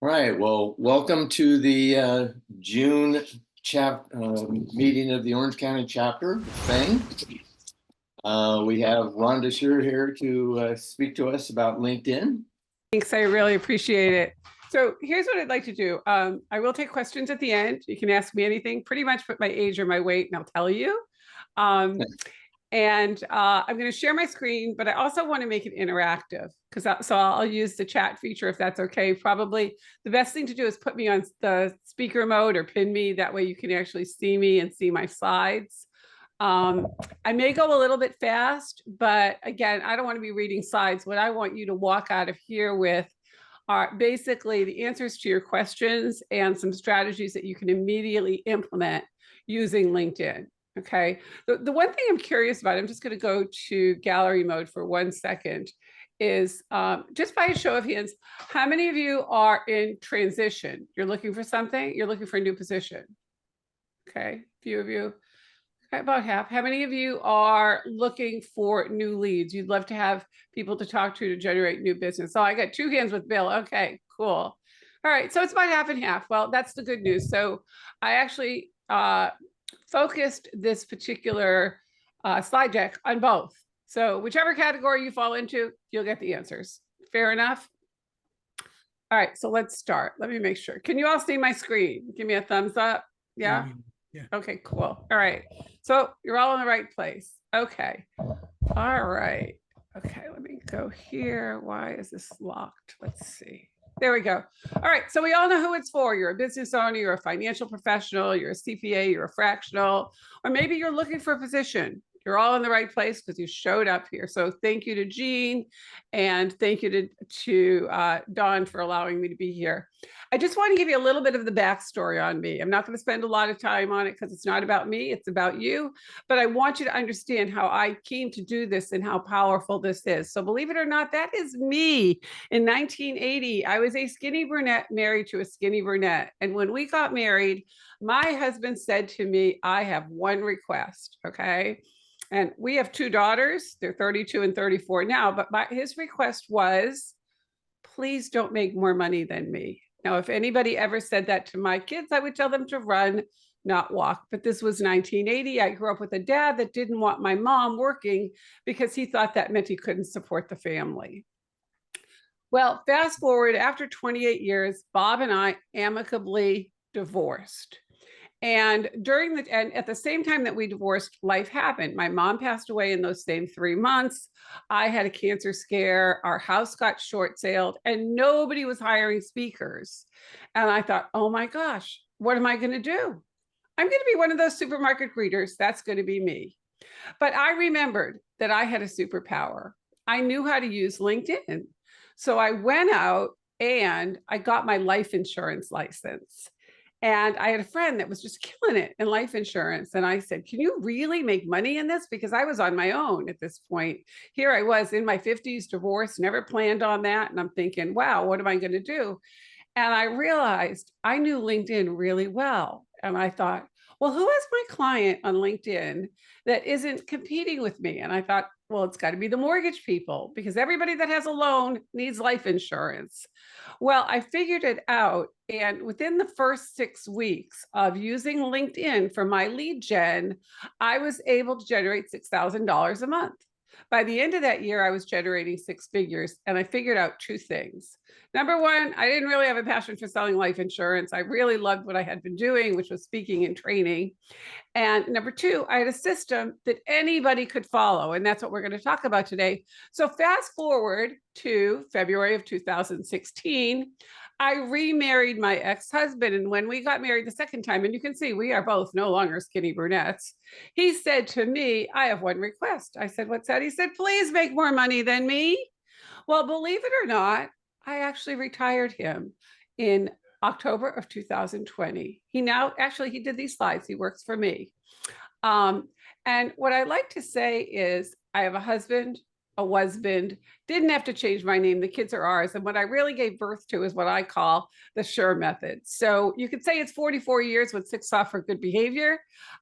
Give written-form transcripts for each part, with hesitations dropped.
Right. Well, welcome to the June meeting of the Orange County chapter thing. We have Rhonda Shear here to speak to us about LinkedIn. Thanks. I really appreciate it. So here's what I'd like to do. I will take questions at the end. You can ask me anything, pretty much put my age or my weight, and I'll tell you. Um, I'm going to share my screen, but I also want to make it interactive so I'll use the chat feature if that's okay. Probably the best thing to do is put me on the speaker mode or pin me. That way you can actually see me and see my slides. I may go a little bit fast, but again, I don't want to be reading slides. What I want you to walk out of here with are basically the answers to your questions and some strategies that you can immediately implement using LinkedIn. Okay. The one thing I'm curious about, I'm just going to go to gallery mode for 1 second, is just by a show of hands, how many of you are in transition? You're looking for something, you're looking for a new position. Okay. A few of you. About half. How many of you are looking for new leads? You'd love to have people to talk to generate new business. So I got 2 hands with Bill. Okay, cool. All right, so it's about half and half. Well, that's the good news. So I actually focused this particular slide deck on both. So whichever category you fall into, you'll get the answers. Fair enough? All right, so let's start. Let me make sure. Can you all see my screen? Give me a thumbs up. Yeah? Yeah. Okay, cool. All right. So you're all in the right place. Okay. All right. Okay, let me go here. Why is this locked? Let's see. There we go. All right. So we all know who it's for. You're a business owner, you're a financial professional, you're a CPA, you're a fractional, or maybe you're looking for a position. You're all in the right place because you showed up here. So thank you to Jean and thank you to Dawn for allowing me to be here. I just want to give you a little bit of the backstory on me. I'm not going to spend a lot of time on it because it's not about me, it's about you. But I want you to understand how I came to do this and how powerful this is. So believe it or not, that is me. In 1980, I was a skinny brunette married to a skinny brunette. And when we got married, my husband said to me, I have one request, okay? And we have 2 daughters. They're 32 and 34 now. But his request was, please don't make more money than me. Now, if anybody ever said that to my kids, I would tell them to run, not walk. But this was 1980. I grew up with a dad that didn't want my mom working because he thought that meant he couldn't support the family. Well, fast forward, after 28 years, Bob and I amicably divorced. And at the same time that we divorced, life happened. My mom passed away in those same 3 months. I had a cancer scare. Our house got short sailed and nobody was hiring speakers. And I thought, oh my gosh, what am I going to do? I'm going to be one of those supermarket greeters. That's going to be me. But I remembered that I had a superpower. I knew how to use LinkedIn. So I went out and I got my life insurance license. And I had a friend that was just killing it in life insurance. And I said, can you really make money in this? Because I was on my own at this point. Here I was in my 50s, divorced, never planned on that. And I'm thinking, wow, what am I going to do? And I realized I knew LinkedIn really well. And I thought, well, who is my client on LinkedIn that isn't competing with me? And I thought, well, it's got to be the mortgage people because everybody that has a loan needs life insurance. Well, I figured it out. And within the first 6 weeks of using LinkedIn for my lead gen, I was able to generate $6,000 a month. By the end of that year, I was generating 6 figures, and I figured out 2 things. Number one, I didn't really have a passion for selling life insurance. I really loved what I had been doing, which was speaking and training. And number 2, I had a system that anybody could follow. And that's what we're going to talk about today. So fast forward to February of 2016, I remarried my ex-husband. And when we got married the second time, and you can see we are both no longer skinny brunettes, he said to me, I have one request. I said, what's that? He said, please make more money than me. Well, believe it or not, I actually retired him in October of 2020. He did these slides. He works for me. And what I like to say is I have a husband, a husband, didn't have to change my name. The kids are ours. And what I really gave birth to is what I call the SURE method. So you could say it's 44 years with 6 off for good behavior.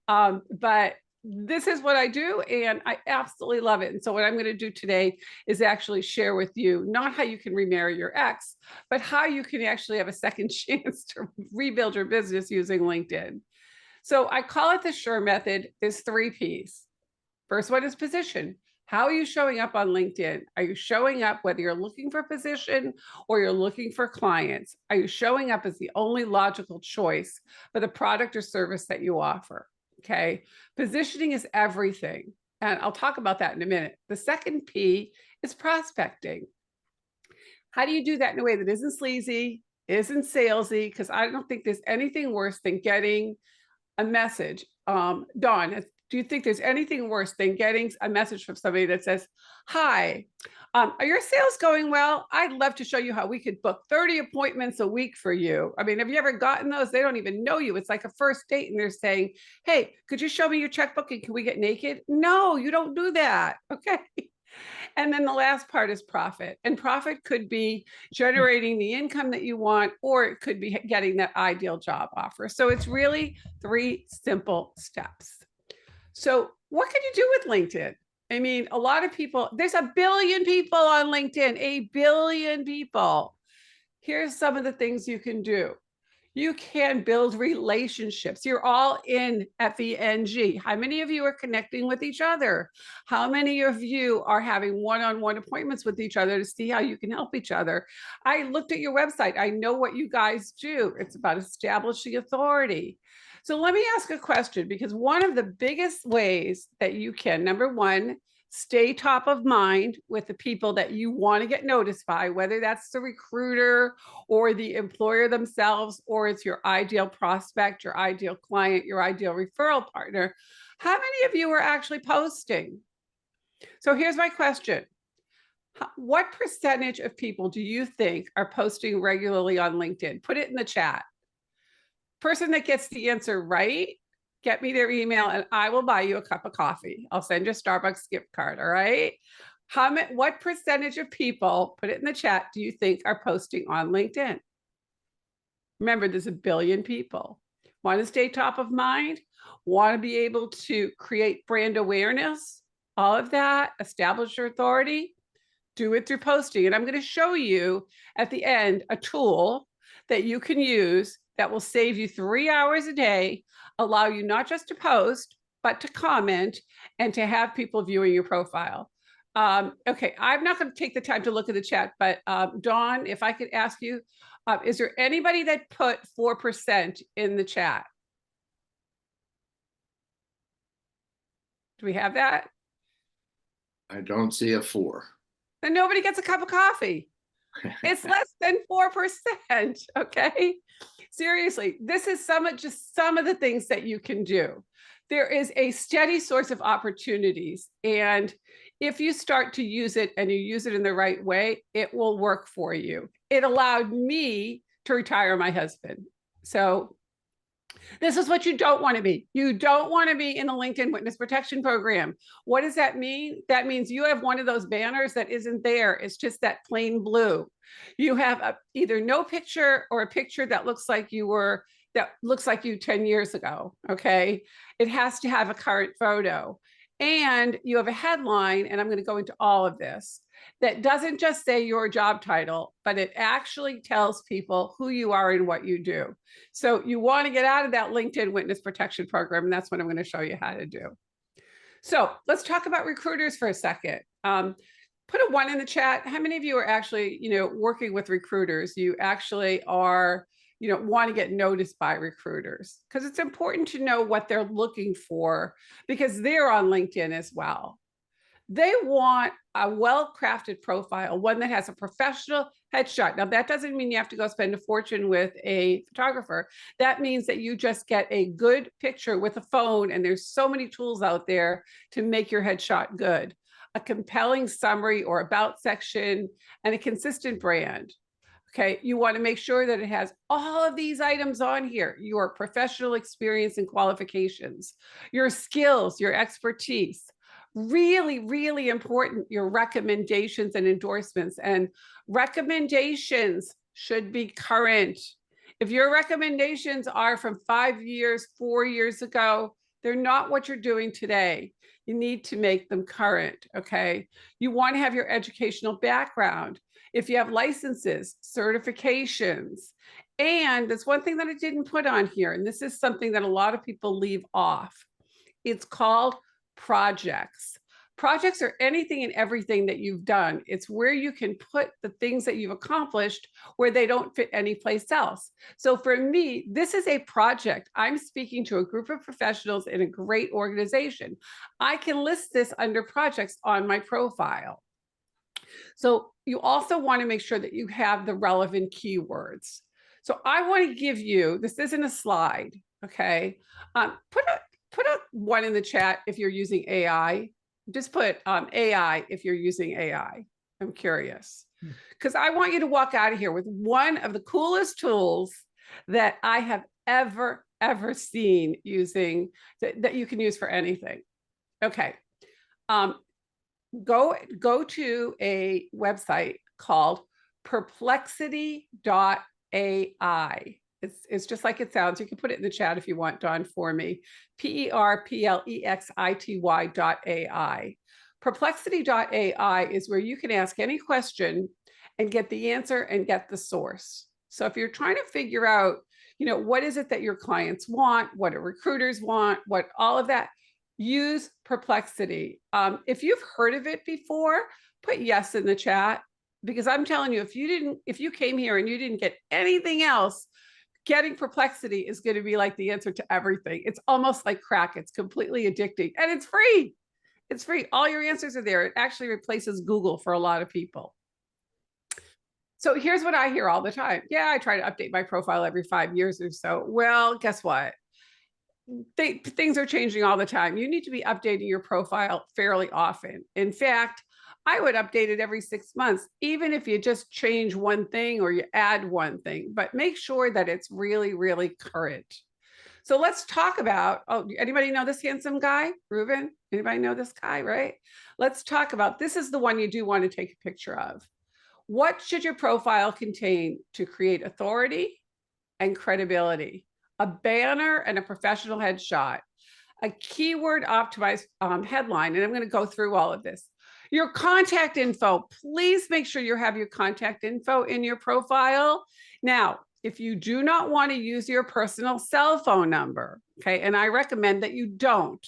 But this is what I do, and I absolutely love it. And so what I'm going to do today is actually share with you not how you can remarry your ex, but how you can actually have a second chance to rebuild your business using LinkedIn. So I call it the SURE method. There's 3 P's. First one is position. How are you showing up on LinkedIn? Are you showing up whether you're looking for position or you're looking for clients? Are you showing up as the only logical choice for the product or service that you offer? Okay. Positioning is everything. And I'll talk about that in a minute. The second P is prospecting. How do you do that in a way that isn't sleazy, isn't salesy? Because I don't think there's anything worse than getting a message. Dawn, do you think there's anything worse than getting a message from somebody that says, hi, are your sales going well? I'd love to show you how we could book 30 appointments a week for you. I mean, have you ever gotten those? They don't even know you. It's like a first date and they're saying, hey, could you show me your checkbook and can we get naked? No, you don't do that. Okay. And then the last part is profit. And profit could be generating the income that you want, or it could be getting that ideal job offer. So it's really 3 simple steps. So what can you do with LinkedIn? I mean, a lot of people, there's 1 billion people on LinkedIn, 1 billion people. Here's some of the things you can do. You can build relationships. You're all in FENG. How many of you are connecting with each other? How many of you are having one-on-one appointments with each other to see how you can help each other? I looked at your website. I know what you guys do. It's about establishing authority. So let me ask a question, because one of the biggest ways that you can, number one, stay top of mind with the people that you want to get noticed by, whether that's the recruiter or the employer themselves, or it's your ideal prospect, your ideal client, your ideal referral partner. How many of you are actually posting? So here's my question. What percentage of people do you think are posting regularly on LinkedIn? Put it in the chat. Person that gets the answer right, get me their email and I will buy you a cup of coffee. I'll send you a Starbucks gift card. All right. What percentage of people, put it in the chat, do you think are posting on LinkedIn? Remember, there's 1 billion people. Want to stay top of mind? Want to be able to create brand awareness? All of that, establish your authority, do it through posting. And I'm going to show you at the end a tool that you can use that will save you 3 hours a day, allow you not just to post, but to comment and to have people viewing your profile. Okay, I'm not going to take the time to look at the chat, but Dawn, if I could ask you, is there anybody that put 4% in the chat? Do we have that? I don't see a 4. Then nobody gets a cup of coffee. It's less than 4%. Okay. Seriously, this is just some of the things that you can do. There is a steady source of opportunities. And if you start to use it and you use it in the right way, it will work for you. It allowed me to retire my husband. So this is what you don't want to be. You don't want to be in the LinkedIn Witness Protection Program. What does that mean? That means you have one of those banners that isn't there. It's just that plain blue. You have either no picture or a picture that looks like you 10 years ago. Okay. It has to have a current photo. And you have a headline, and I'm going to go into all of this, that doesn't just say your job title, but it actually tells people who you are and what you do. So you want to get out of that LinkedIn Witness Protection Program, and that's what I'm going to show you how to do. So let's talk about recruiters for a second. Put a 1 in the chat. How many of you are actually, working with recruiters? You actually are, want to get noticed by recruiters, because it's important to know what they're looking for, because they're on LinkedIn as well. They want a well-crafted profile, one that has a professional headshot. Now, that doesn't mean you have to go spend a fortune with a photographer. That means that you just get a good picture with a phone, and there's so many tools out there to make your headshot good. A compelling summary or about section, and a consistent brand. Okay, you want to make sure that it has all of these items on here: your professional experience and qualifications, your skills, your expertise. Really, really important, your recommendations and endorsements. And recommendations should be current. If your recommendations are from 5 years, 4 years ago, They're not what you're doing today. You need to make them current, okay? You want to have your educational background. If you have licenses, certifications, and there's one thing that I didn't put on here, and this is something that a lot of people leave off. It's called projects. Projects are anything and everything that you've done. It's where you can put the things that you've accomplished where they don't fit anyplace else. So for me, this is a project. I'm speaking to a group of professionals in a great organization. I can list this under projects on my profile. So you also want to make sure that you have the relevant keywords. So I want to give you, this isn't a slide, okay? Put a one in the chat if you're using AI. Just put AI if you're using AI. I'm curious because I want you to walk out of here with one of the coolest tools that I have ever seen using that you can use for anything. Okay. Go to a website called perplexity.ai. It's just like it sounds. You can put it in the chat if you want, Dawn, for me. perplexity.ai. Perplexity.ai is where you can ask any question and get the answer and get the source. So if you're trying to figure out, what is it that your clients want, what do recruiters want, what all of that, use Perplexity. If you've heard of it before, put yes in the chat, because I'm telling you, if you came here and you didn't get anything else, getting Perplexity is going to be like the answer to everything. It's almost like crack. It's completely addicting and it's free. It's free. All your answers are there. It actually replaces Google for a lot of people. So here's what I hear all the time. Yeah, I try to update my profile every 5 years or so. Well, guess what? Things are changing all the time. You need to be updating your profile fairly often. In fact, I would update it every 6 months, even if you just change one thing or you add one thing, but make sure that it's really, really current. So let's talk about, anybody know this handsome guy, Ruben? Anybody know this guy, right? Let's talk about, this is the one you do want to take a picture of. What should your profile contain to create authority and credibility? A banner and a professional headshot, a keyword optimized headline. And I'm going to go through all of this. Your contact info, please make sure you have your contact info in your profile. Now, if you do not want to use your personal cell phone number, okay, and I recommend that you don't.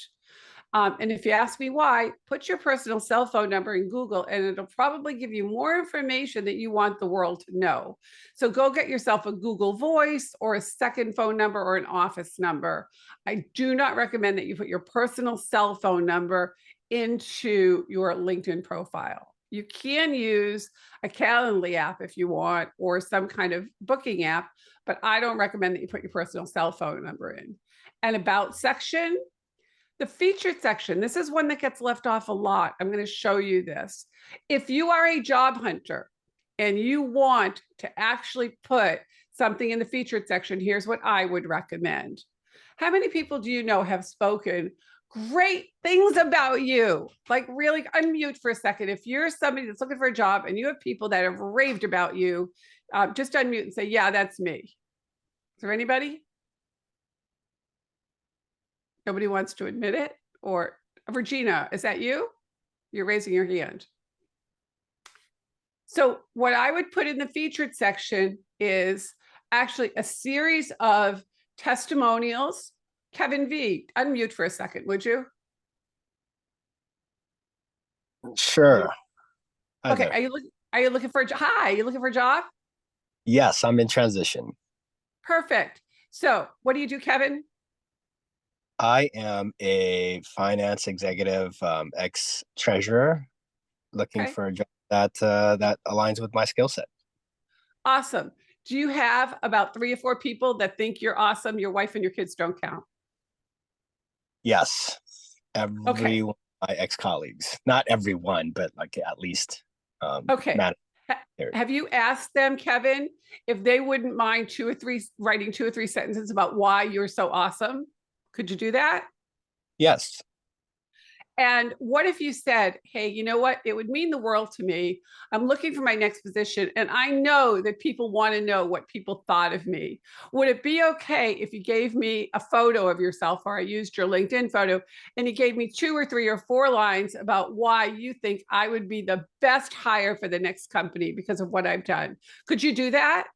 And if you ask me why, put your personal cell phone number in Google and it'll probably give you more information that you want the world to know. So go get yourself a Google Voice or a second phone number or an office number. I do not recommend that you put your personal cell phone number into your LinkedIn profile. You can use a Calendly app if you want, or some kind of booking app, but I don't recommend that you put your personal cell phone number in. And about section, the featured section, this is one that gets left off a lot. I'm going to show you this. If you are a job hunter and you want to actually put something in the featured section, here's what I would recommend. How many people do you know have spoken great things about you? Like, really, unmute for a second. If you're somebody that's looking for a job and you have people that have raved about you, just unmute and say, yeah, that's me. Is there anybody? Nobody wants to admit it? Or Regina, is that you? You're raising your hand. So what I would put in the featured section is actually a series of testimonials. Kevin V, unmute for a second, would you? Sure. Okay, are you looking for a job? Hi, you looking for a job? Yes, I'm in transition. Perfect. So what do you do, Kevin? I am a finance executive, ex-treasurer, looking for a job that aligns with my skill set. Awesome. Do you have about 3 or 4 people that think you're awesome? Your wife and your kids don't count. Yes, every one of my ex-colleagues, not everyone, but like at least. Okay. Have you asked them, Kevin, if they wouldn't mind writing 2 or 3 sentences about why you're so awesome? Could you do that? Yes. And what if you said, hey, you know what? It would mean the world to me. I'm looking for my next position, and I know that people want to know what people thought of me. Would it be okay if you gave me a photo of yourself, or I used your LinkedIn photo, and you gave me 2 or 3 or 4 lines about why you think I would be the best hire for the next company because of what I've done? Could you do that?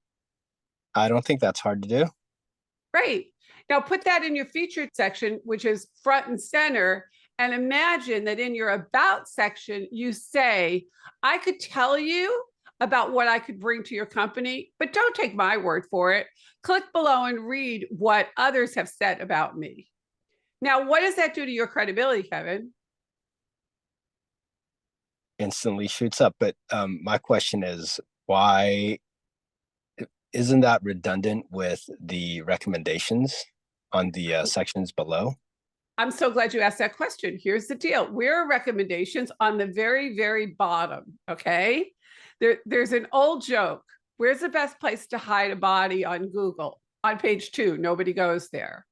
I don't think that's hard to do. Great. Now put that in your featured section, which is front and center. And imagine that in your about section, you say, I could tell you about what I could bring to your company, but don't take my word for it. Click below and read what others have said about me. Now, what does that do to your credibility, Kevin? Instantly shoots up. But my question is, why isn't that redundant with the recommendations on the sections below? I'm so glad you asked that question. Here's the deal. We're recommendations on the very, very bottom, okay? There's an old joke. Where's the best place to hide a body on Google? On page 2, nobody goes there.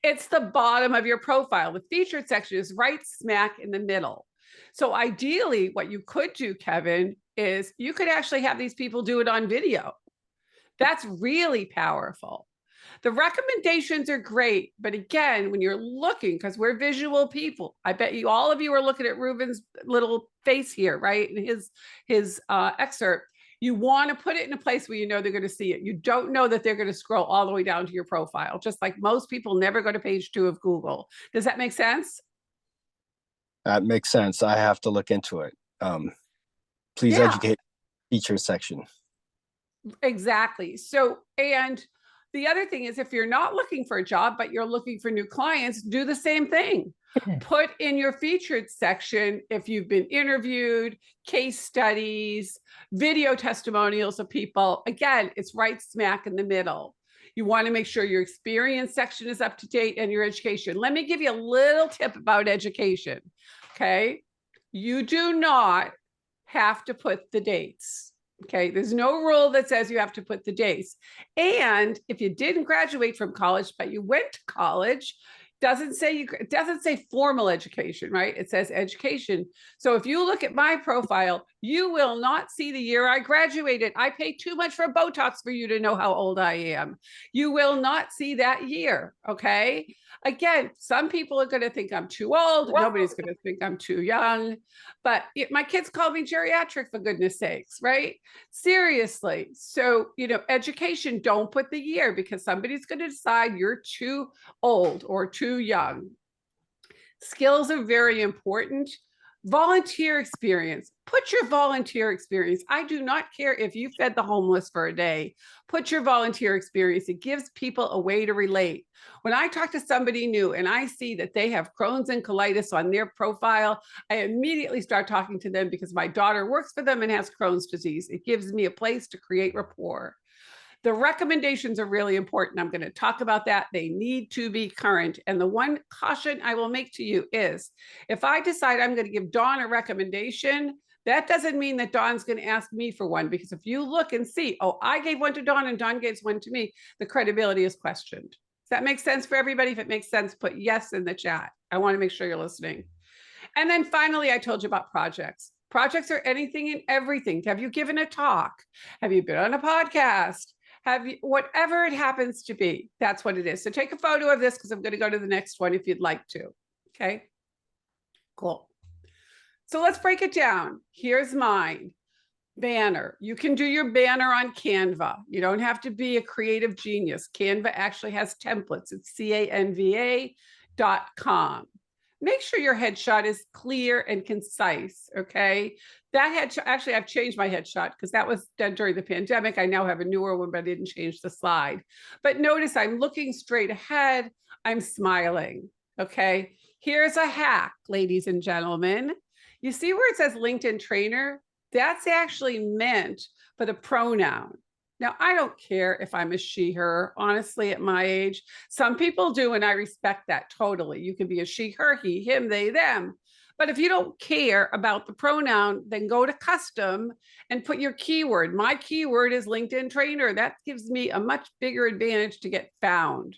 It's the bottom of your profile. The featured section is right smack in the middle. So ideally, what you could do, Kevin, is you could actually have these people do it on video. That's really powerful. The recommendations are great, but again, when you're looking, because we're visual people, I bet you all of you are looking at Ruben's little face here, right? And his excerpt. You want to put it in a place where you know they're going to see it. You don't know that they're going to scroll all the way down to your profile, just like most people never go to page 2 of Google. Does that make sense? That makes sense. I have to look into it. Please educate feature section. Exactly. So, and the other thing is, if you're not looking for a job, but you're looking for new clients, do the same thing. Put in your featured section if you've been interviewed, case studies, video testimonials of people. Again, it's right smack in the middle. You want to make sure your experience section is up to date and your education. Let me give you a little tip about education. Okay. You do not have to put the dates. Okay, there's no rule that says you have to put the dates. And if you didn't graduate from college, but you went to college, it doesn't say formal education, right? It says education. So if you look at my profile, you will not see the year I graduated. I paid too much for Botox for you to know how old I am. You will not see that year, okay? Again, some people are going to think I'm too old. Nobody's going to think I'm too young. But my kids call me geriatric, for goodness sakes, right? Seriously. So, education, don't put the year, because somebody's going to decide you're too old or too young. Skills are very important. Volunteer experience. Put your volunteer experience. I do not care if you fed the homeless for a day. Put your volunteer experience. It gives people a way to relate. When I talk to somebody new and I see that they have Crohn's and colitis on their profile, I immediately start talking to them because my daughter works for them and has Crohn's disease. It gives me a place to create rapport. The recommendations are really important. I'm going to talk about that. They need to be current. And the one caution I will make to you is, if I decide I'm going to give Dawn a recommendation, that doesn't mean that Dawn's going to ask me for one, because if you look and see, oh, I gave one to Dawn and Dawn gave one to me, the credibility is questioned. Does that make sense for everybody? If it makes sense, put yes in the chat. I want to make sure you're listening. And then finally, I told you about projects. Projects are anything and everything. Have you given a talk? Have you been on a podcast? Have you, whatever it happens to be, that's what it is. So take a photo of this, because I'm going to go to the next one if you'd like to. Okay, cool. So let's break it down. Here's mine. Banner. You can do your banner on Canva. You don't have to be a creative genius. Canva actually has templates. It's canva.com. Make sure your headshot is clear and concise, okay? That headshot, actually, I've changed my headshot because that was done during the pandemic. I now have a newer one, but I didn't change the slide. But notice I'm looking straight ahead. I'm smiling, okay? Here's a hack, ladies and gentlemen. You see where it says LinkedIn trainer? That's actually meant for the pronoun. Now, I don't care if I'm a she, her, honestly, at my age. Some people do, and I respect that totally. You can be a she, her, he, him, they, them. But if you don't care about the pronoun, then go to custom and put your keyword. My keyword is LinkedIn trainer. That gives me a much bigger advantage to get found.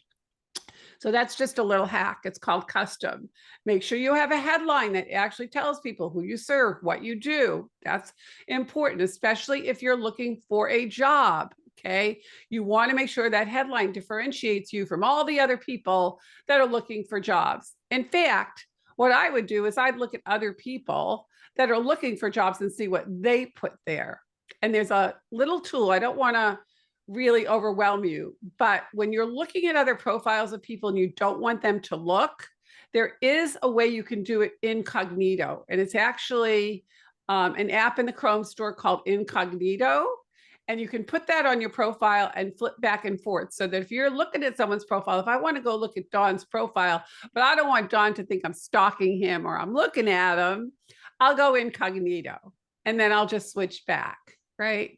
So that's just a little hack. It's called custom. Make sure you have a headline that actually tells people who you serve, what you do. That's important, especially if you're looking for a job. Okay. You want to make sure that headline differentiates you from all the other people that are looking for jobs. In fact, what I would do is I'd look at other people that are looking for jobs and see what they put there. And there's a little tool. I don't want to really overwhelm you, but when you're looking at other profiles of people and you don't want them to look, there is a way you can do it incognito. And it's actually an app in the Chrome store called Incognito. And you can put that on your profile and flip back and forth so that if you're looking at someone's profile, if I want to go look at Dawn's profile, but I don't want Dawn to think I'm stalking him or I'm looking at him, I'll go incognito and then I'll just switch back, right?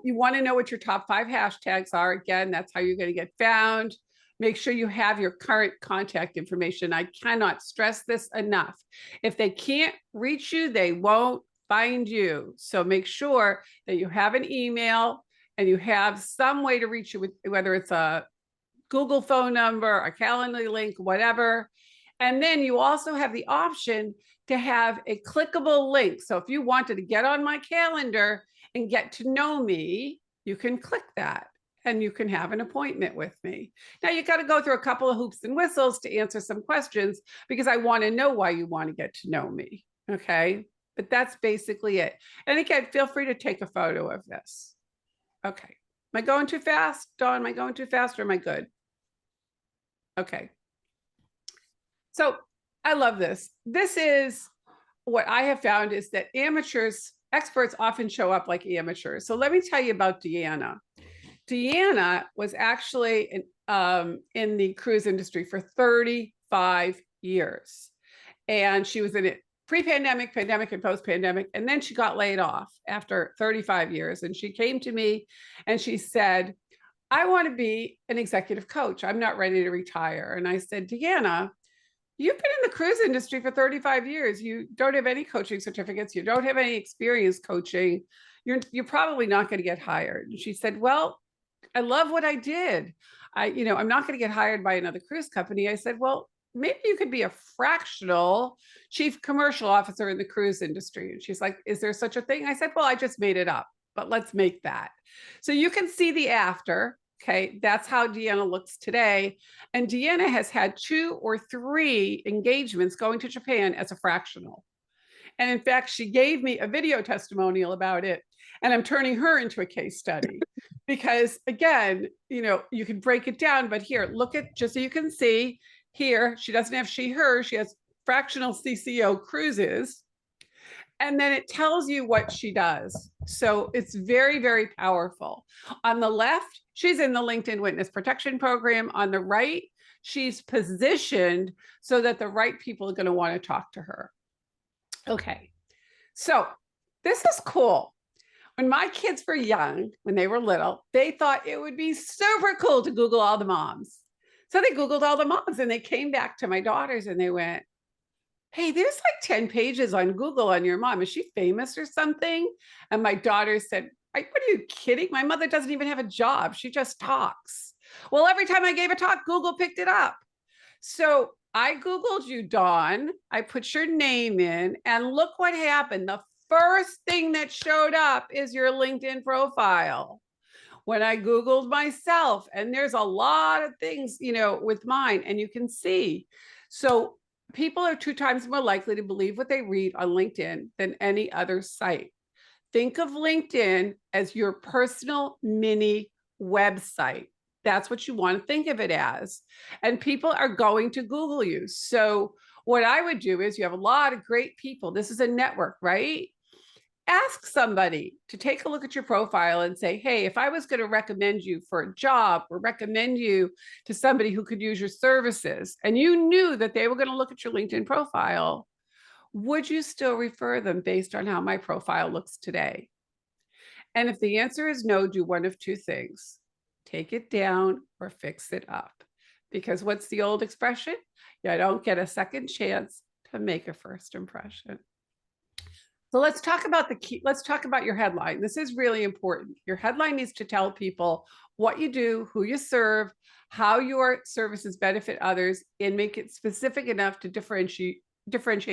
You want to know what your top 5 hashtags are. Again, that's how you're going to get found. Make sure you have your current contact information. I cannot stress this enough. If they can't reach you, they won't find you. So make sure that you have an email and you have some way to reach you, with, whether it's a Google phone number, a Calendly link, whatever. And then you also have the option to have a clickable link. So if you wanted to get on my calendar and get to know me, you can click that and you can have an appointment with me. Now you got to go through a couple of hoops and whistles to answer some questions because I want to know why you want to get to know me. Okay. But that's basically it. And again, feel free to take a photo of this. Okay. Am I going too fast? Dawn, am I going too fast or am I good? Okay. So I love this. This is what I have found is that experts often show up like amateurs. So let me tell you about Deanna. Deanna was actually in the cruise industry for 35 years. And she was in it pre-pandemic, pandemic, and post-pandemic. And then she got laid off after 35 years. And she came to me and she said, I want to be an executive coach. I'm not ready to retire. And I said, Deanna, you've been in the cruise industry for 35 years. You don't have any coaching certificates. You don't have any experience coaching. You're probably not going to get hired. And she said, well, I love what I did. I'm not going to get hired by another cruise company. I said, well, maybe you could be a fractional chief commercial officer in the cruise industry. And she's like, is there such a thing? I said, well, I just made it up, but let's make that. So you can see the after. Okay, that's how Deanna looks today. And Deanna has had 2 or 3 engagements going to Japan as a fractional. And in fact, she gave me a video testimonial about it. And I'm turning her into a case study because again, you can break it down, but here, look at, just so you can see here, she doesn't have she, her, she has fractional CCO cruises. And then it tells you what she does. So it's very, very powerful. On the left, she's in the LinkedIn Witness Protection Program. On the right, she's positioned so that the right people are going to want to talk to her. Okay, so this is cool. When my kids were young, when they were little, they thought it would be super cool to Google all the moms. So they Googled all the moms and they came back to my daughters and they went, hey, there's like 10 pages on Google on your mom. Is she famous or something? And my daughter said, what are you kidding? My mother doesn't even have a job. She just talks. Well, every time I gave a talk, Google picked it up. So I Googled you, Dawn. I put your name in and look what happened. The first thing that showed up is your LinkedIn profile. When I Googled myself, and there's a lot of things, with mine, and you can see. So people are 2 times more likely to believe what they read on LinkedIn than any other site. Think of LinkedIn as your personal mini website. That's what you want to think of it as. And people are going to Google you. So what I would do is you have a lot of great people. This is a network, right? Ask somebody to take a look at your profile and say, hey, if I was going to recommend you for a job or recommend you to somebody who could use your services, and you knew that they were going to look at your LinkedIn profile, would you still refer them based on how my profile looks today? And if the answer is no, do one of 2 things. Take it down or fix it up. Because what's the old expression? You don't get a second chance to make a first impression. So let's talk about the key. Let's talk about your headline. This is really important. Your headline needs to tell people what you do, who you serve, how your services benefit others, and make it specific enough to differentiate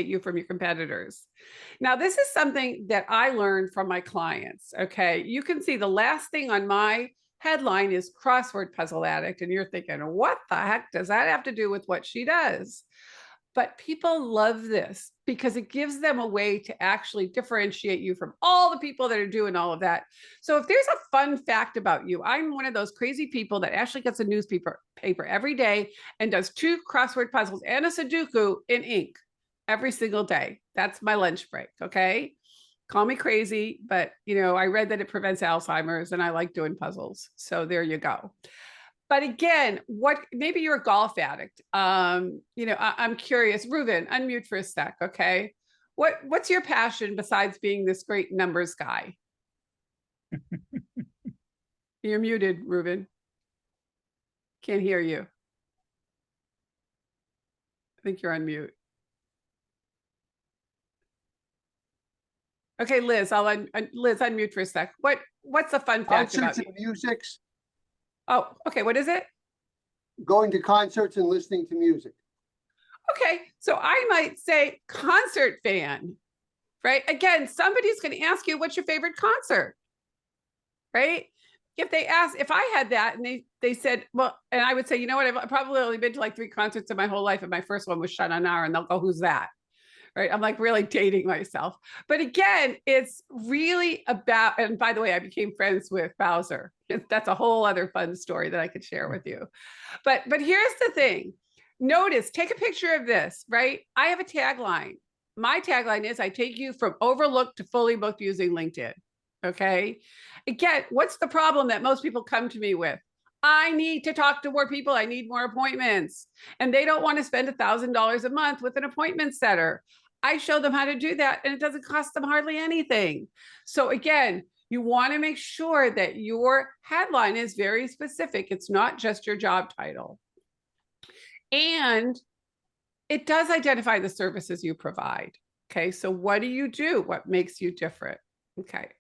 you from your competitors. Now, this is something that I learned from my clients. Okay. You can see the last thing on my headline is crossword puzzle addict. And you're thinking, what the heck does that have to do with what she does? But people love this because it gives them a way to actually differentiate you from all the people that are doing all of that. So if there's a fun fact about you, I'm one of those crazy people that actually gets a newspaper every day and does 2 crossword puzzles and a Sudoku in ink every single day. That's my lunch break. Okay. Call me crazy, but I read that it prevents Alzheimer's and I like doing puzzles. So there you go. But again, maybe you're a golf addict. I'm curious. Reuven, unmute for a sec, okay? What's your passion besides being this great numbers guy? You're muted, Reuven. Can't hear you. I think you're on mute. Okay, Liz, Liz, unmute for a sec. What's the fun fact about you? Concerts and musics, Oh, okay. What is it? going to concerts and listening to music. Okay, so I might say concert fan, right? Again, somebody's going to ask you, what's your favorite concert, right? If I had that and they said, well, and I would say, you know what, I've probably only been to like 3 concerts in my whole life. And my first one was Sha-Na-Na, and they'll go, who's that? Right. I'm like really dating myself. But again, it's really about, and by the way, I became friends with Bowser. That's a whole other fun story that I could share with you. But here's the thing. Notice, take a picture of this, right? I have a tagline. My tagline is, I take you from overlooked to fully booked using LinkedIn. Okay. Again, what's the problem that most people come to me with? I need to talk to more people. I need more appointments. And they don't want to spend $1,000 a month with an appointment setter. I show them how to do that, and it doesn't cost them hardly anything. So again, you want to make sure that your headline is very specific. It's not just your job title. And it does identify the services you provide. Okay, so what do you do? What makes you different? Okay.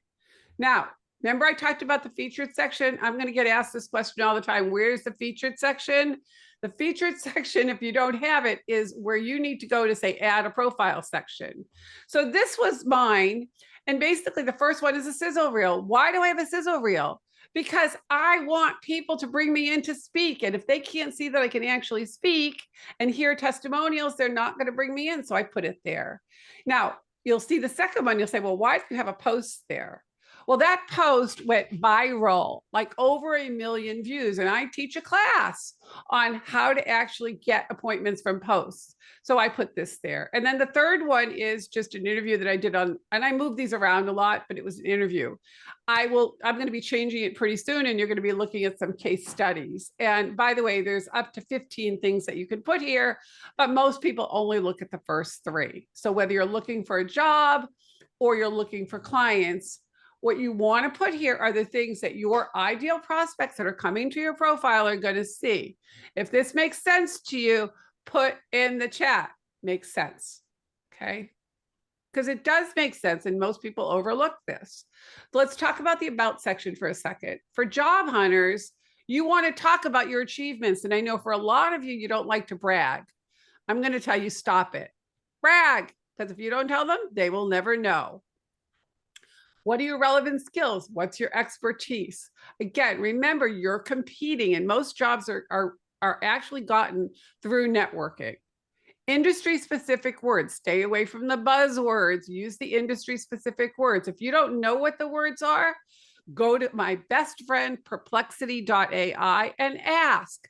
Now, remember I talked about the featured section? I'm going to get asked this question all the time. Where's the featured section? The featured section, if you don't have it, is where you need to go to say, add a profile section. So this was mine. And basically the first one is a sizzle reel. Why do I have a sizzle reel? Because I want people to bring me in to speak. And if they can't see that I can actually speak and hear testimonials, they're not going to bring me in. So I put it there. Now, you'll see the second one. You'll say, well, why do you have a post there? Well, that post went viral, like over 1 million views. And I teach a class on how to actually get appointments from posts. So I put this there. And then the third one is just an interview that I did on, and I moved these around a lot, but it was an interview. I'm going to be changing it pretty soon, and you're going to be looking at some case studies. And by the way, there's up to 15 things that you can put here, but most people only look at the first 3. So whether you're looking for a job or you're looking for clients, what you want to put here are the things that your ideal prospects that are coming to your profile are going to see. If this makes sense to you, put in the chat, makes sense. Okay. Because it does make sense, and most people overlook this. Let's talk about the about section for a second. For job hunters, you want to talk about your achievements. And I know for a lot of you, you don't like to brag. I'm going to tell you, stop it. Brag, because if you don't tell them, they will never know. What are your relevant skills? What's your expertise? Again, remember, you're competing, and most jobs are actually gotten through networking. Industry-specific words. Stay away from the buzzwords. Use the industry-specific words. If you don't know what the words are, go to my best friend, perplexity.ai, and ask.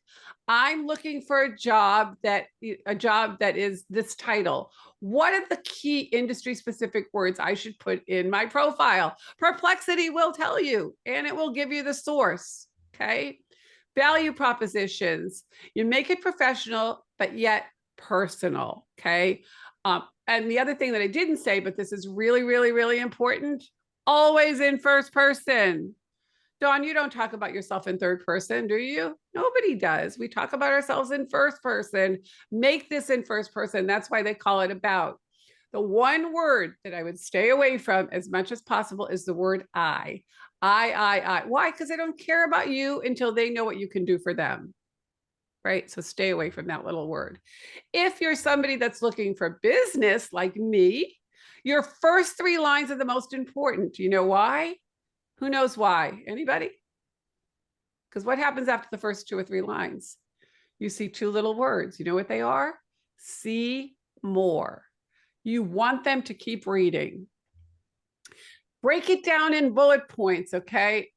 I'm looking for a job that is this title. What are the key industry specific words I should put in my profile? Perplexity will tell you, and it will give you the source. Okay. Value propositions. You make it professional, but yet personal. Okay. And the other thing that I didn't say, but this is really, really, really important, always in first person. Dawn, you don't talk about yourself in third person, do you? Nobody does. We talk about ourselves in first person. Make this in first person. That's why they call it about. The one word that I would stay away from as much as possible is the word I. I. Why? Because they don't care about you until they know what you can do for them. Right? So stay away from that little word. If you're somebody that's looking for business like me, your first 3 lines are the most important. Do you know why? Who knows why? Anybody? Because what happens after the first 2 or 3 lines? You see 2 little words. You know what they are? See more. You want them to keep reading. Break it down in bullet points, okay?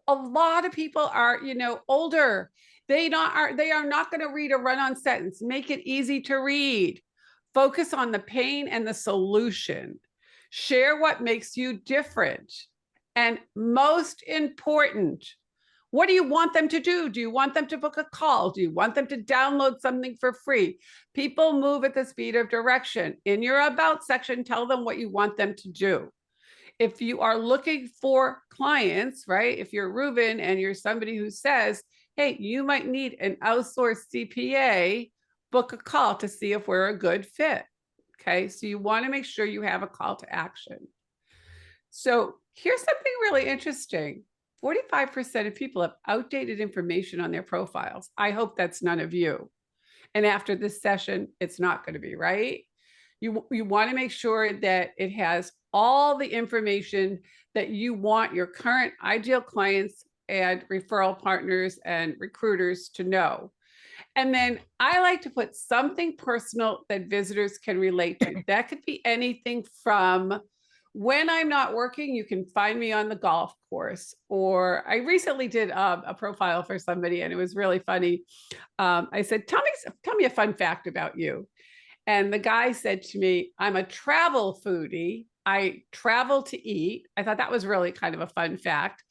A lot of people are, older. They are not going to read a run-on sentence. Make it easy to read. Focus on the pain and the solution. Share what makes you different. And most important, what do you want them to do? Do you want them to book a call? Do you want them to download something for free? People move at the speed of direction. In your about section, tell them what you want them to do. If you are looking for clients, right? If you're Reuben and you're somebody who says, hey, you might need an outsourced CPA, book a call to see if we're a good fit. Okay, so you want to make sure you have a call to action. So here's something really interesting. 45% of people have outdated information on their profiles. I hope that's none of you. And after this session, it's not going to be, right? You want to make sure that it has all the information that you want your current ideal clients and referral partners and recruiters to know. And then I like to put something personal that visitors can relate to. That could be anything from, when I'm not working, you can find me on the golf course. Or I recently did a profile for somebody and it was really funny. I said, tell me a fun fact about you. And the guy said to me, I'm a travel foodie. I travel to eat. I thought that was really kind of a fun fact.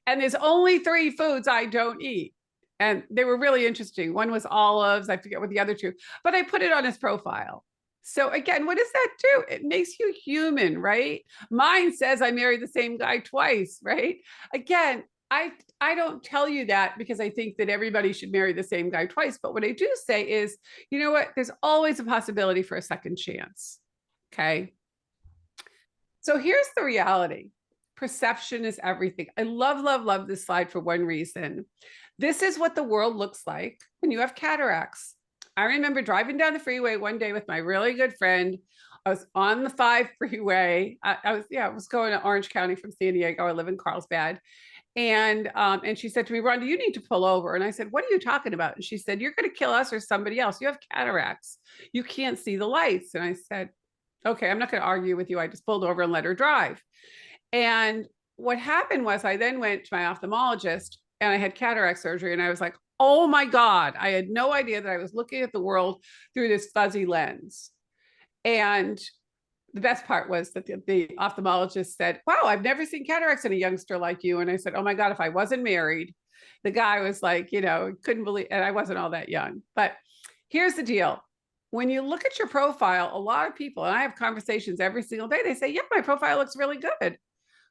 And there's only 3 foods I don't eat. And they were really interesting. One was olives. I forget what the other 2, but I put it on his profile. So again, what does that do? It makes you human, right? Mine says I married the same guy twice, right? Again, I don't tell you that because I think that everybody should marry the same guy twice. But what I do say is, you know what? There's always a possibility for a second chance. Okay. So here's the reality. Perception is everything. I love this slide for one reason. This is what the world looks like when you have cataracts. I remember driving down the freeway one day with my really good friend. I was on the 5 freeway. I was going to Orange County from San Diego. I live in Carlsbad. And she said to me, Rhonda, you need to pull over. And I said, what are you talking about? And she said, you're going to kill us or somebody else. You have cataracts. You can't see the lights. And I said, okay, I'm not going to argue with you. I just pulled over and let her drive. And what happened was I then went to my ophthalmologist and I had cataract surgery. And I was like, oh my God, I had no idea that I was looking at the world through this fuzzy lens. And the best part was that the ophthalmologist said, wow, I've never seen cataracts in a youngster like you. And I said, oh my God, if I wasn't married, the guy was like, couldn't believe, and I wasn't all that young. But here's the deal. When you look at your profile, a lot of people, and I have conversations every single day, they say, yeah, my profile looks really good.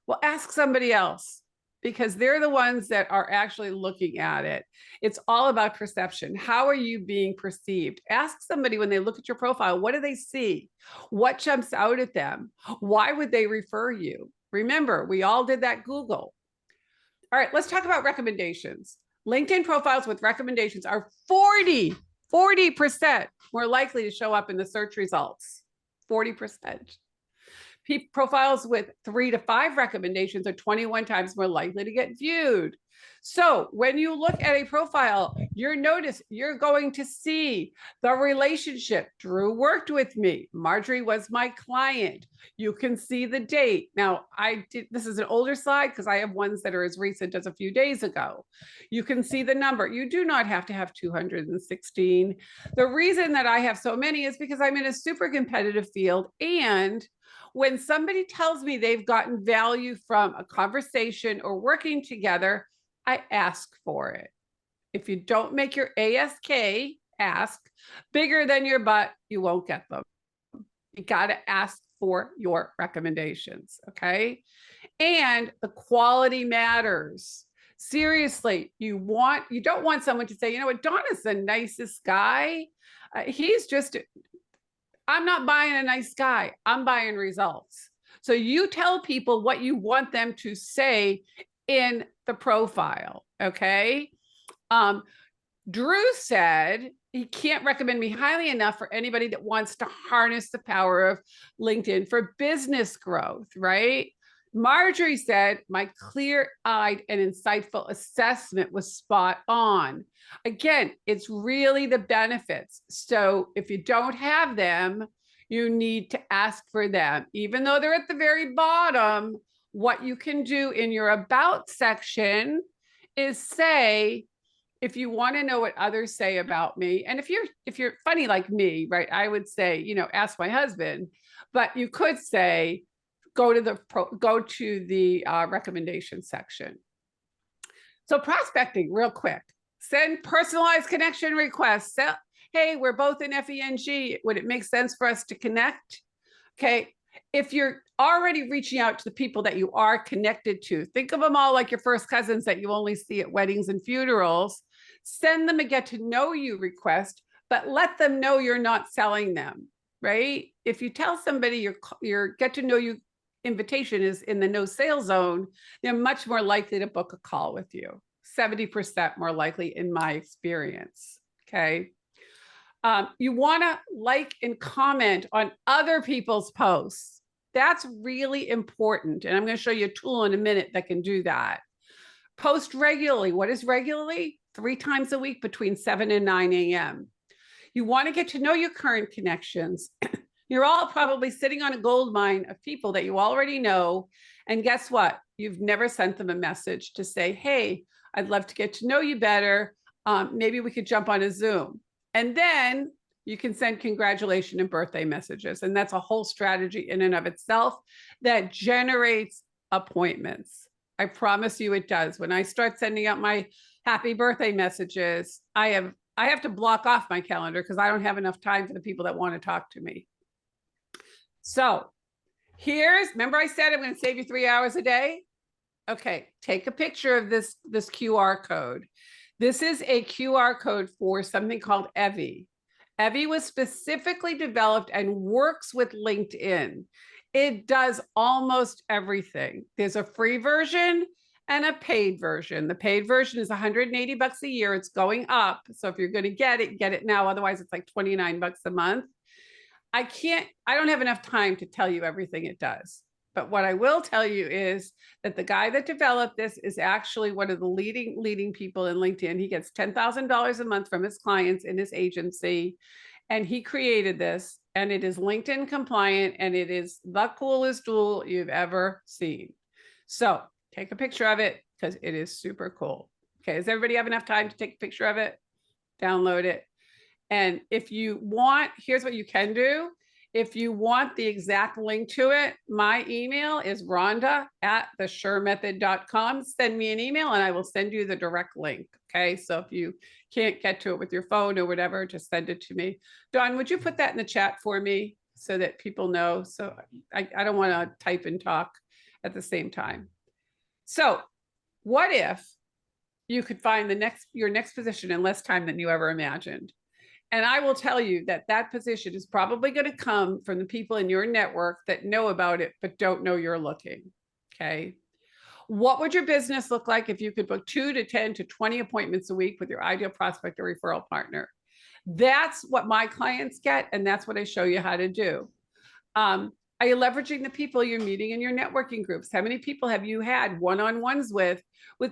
Well, ask somebody else, because they're the ones that are actually looking at it. It's all about perception. How are you being perceived? Ask somebody when they look at your profile, what do they see? What jumps out at them? Why would they refer you? Remember, we all did that Google. All right, let's talk about recommendations. LinkedIn profiles with recommendations are 40% more likely to show up in the search results. 40%. Profiles with 3 to 5 recommendations are 21 times more likely to get viewed. So when you look at a profile, you're going to see the relationship. Drew worked with me. Marjorie was my client. You can see the date. Now, this is an older slide because I have ones that are as recent as a few days ago. You can see the number. You do not have to have 216. The reason that I have so many is because I'm in a super competitive field, and when somebody tells me they've gotten value from a conversation or working together, I ask for it. If you don't make your ASK, ask, bigger than your butt, you won't get them. You got to ask for your recommendations, okay? And the quality matters. Seriously, you don't want someone to say, you know what, Don is the nicest guy. I'm not buying a nice guy. I'm buying results. So you tell people what you want them to say in the profile. Okay. Drew said he can't recommend me highly enough for anybody that wants to harness the power of LinkedIn for business growth, right? Marjorie said my clear-eyed and insightful assessment was spot on. Again, it's really the benefits. So if you don't have them, you need to ask for them. Even though they're at the very bottom, what you can do in your about section is say, if you want to know what others say about me, and if you're funny like me, right, I would say, ask my husband, but you could say, go to the recommendation section. So prospecting, real quick, send personalized connection requests. Hey, we're both in FENG. Would it make sense for us to connect? Okay. If you're already reaching out to the people that you are connected to, think of them all like your first cousins that you only see at weddings and funerals. Send them a get to know you request, but let them know you're not selling them, right? If you tell somebody your get to know you invitation is in the no sale zone, they're much more likely to book a call with you. 70% more likely in my experience, okay? You want to like and comment on other people's posts. That's really important. And I'm going to show you a tool in a minute that can do that. Post regularly. What is regularly? 3 times a week between 7 and 9 a.m. You want to get to know your current connections. You're all probably sitting on a gold mine of people that you already know. And guess what? You've never sent them a message to say, hey, I'd love to get to know you better. Maybe we could jump on a Zoom. And then you can send congratulations and birthday messages. And that's a whole strategy in and of itself that generates appointments. I promise you it does. When I start sending out my happy birthday messages, I have to block off my calendar because I don't have enough time for the people that want to talk to me. So remember I said I'm going to save you 3 hours a day? Okay, take a picture of this QR code. This is a QR code for something called Evie. Evie was specifically developed and works with LinkedIn. It does almost everything. There's a free version and a paid version. The paid version is $180 a year. It's going up. So if you're going to get it now. Otherwise, it's like $29 a month. I don't have enough time to tell you everything it does. But what I will tell you is that the guy that developed this is actually one of the leading people in LinkedIn. He gets $10,000 a month from his clients in his agency. And he created this, and it is LinkedIn compliant, and it is the coolest tool you've ever seen. So take a picture of it because it is super cool. Okay, does everybody have enough time to take a picture of it? Download it. And if you want, here's what you can do. If you want the exact link to it, my email is rhonda@thesuremethod.com. Send me an email and I will send you the direct link. Okay, so if you can't get to it with your phone or whatever, just send it to me. Dawn, would you put that in the chat for me so that people know? So I don't want to type and talk at the same time. So what if you could find your next position in less time than you ever imagined? And I will tell you that that position is probably going to come from the people in your network that know about it, but don't know you're looking. Okay. What would your business look like if you could book 2 to 10 to 20 appointments a week with your ideal prospect or referral partner? That's what my clients get. And that's what I show you how to do. Are you leveraging the people you're meeting in your networking groups? How many people have you had one-on-ones with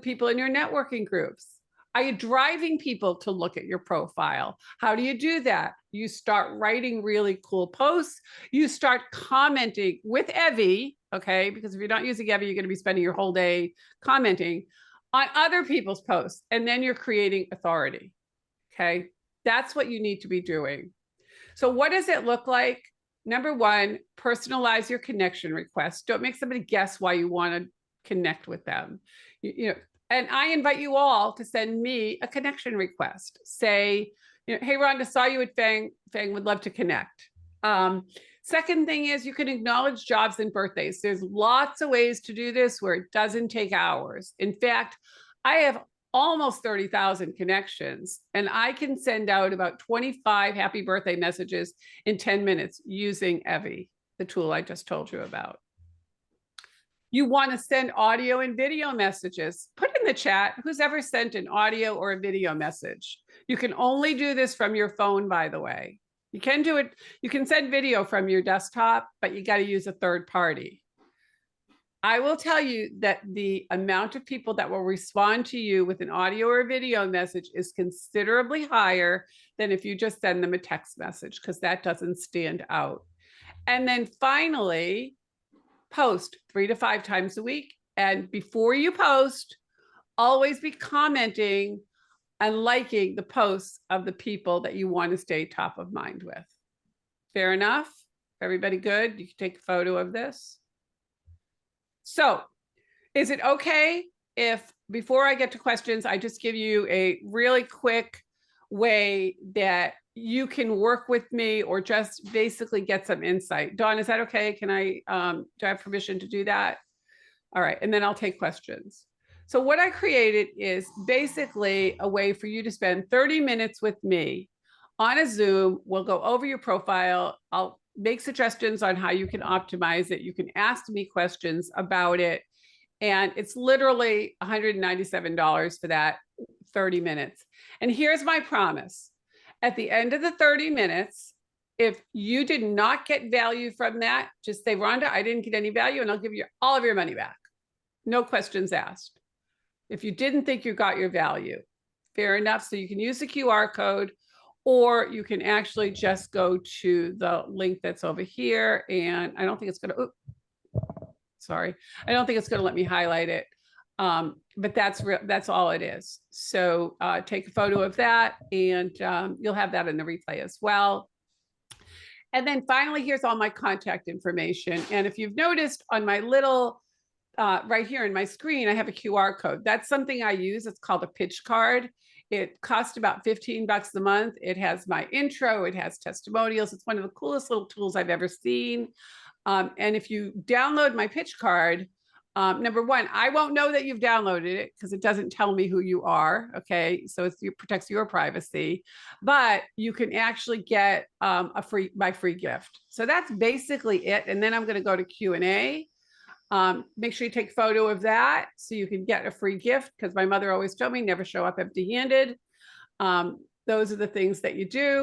people in your networking groups? Are you driving people to look at your profile? How do you do that? You start writing really cool posts. You start commenting with Evie, okay? Because if you're not using Evie, you're going to be spending your whole day commenting on other people's posts. And then you're creating authority, okay? That's what you need to be doing. So what does it look like? Number 1, personalize your connection request. Don't make somebody guess why you want to connect with them. And I invite you all to send me a connection request. Say, hey, Rhonda, saw you at Fang. Fang would love to connect. Second thing is you can acknowledge jobs and birthdays. There's lots of ways to do this where it doesn't take hours. In fact, I have almost 30,000 connections, and I can send out about 25 happy birthday messages in 10 minutes using Evie, the tool I just told you about. You want to send audio and video messages, put in the chat who's ever sent an audio or a video message. You can only do this from your phone, by the way. You can do it, you can send video from your desktop, but you got to use a third party. I will tell you that the amount of people that will respond to you with an audio or video message is considerably higher than if you just send them a text message, because that doesn't stand out. And then finally, post 3 to 5 times a week. And before you post, always be commenting and liking the posts of the people that you want to stay top of mind with. Fair enough? Everybody good? You can take a photo of this. So is it okay if before I get to questions, I just give you a really quick way that you can work with me or just basically get some insight? Dawn, is that okay? Can I, do I have permission to do that? All right, and then I'll take questions. So what I created is basically a way for you to spend 30 minutes with me on a Zoom. We'll go over your profile. I'll make suggestions on how you can optimize it. You can ask me questions about it. And it's literally $197 for that 30 minutes. And here's my promise. At the end of the 30 minutes, if you did not get value from that, just say, Rhonda, I didn't get any value, and I'll give you all of your money back. No questions asked. If you didn't think you got your value, fair enough. So you can use the QR code, or you can actually just go to the link that's over here. And I don't think it's going to, sorry. I don't think it's going to let me highlight it. But that's all it is. So take a photo of that, and you'll have that in the replay as well. And then finally, here's all my contact information. And if you've noticed on my little, right here in my screen, I have a QR code. That's something I use. It's called a pitch card. It costs about $15 a month. It has my intro. It has testimonials. It's one of the coolest little tools I've ever seen. And if you download my pitch card, number one, I won't know that you've downloaded it because it doesn't tell me who you are. Okay, so it protects your privacy, but you can actually get my free gift. So that's basically it. And then I'm going to go to Q&A. Make sure you take a photo of that so you can get a free gift, because my mother always told me never show up empty-handed. Those are the things that you do.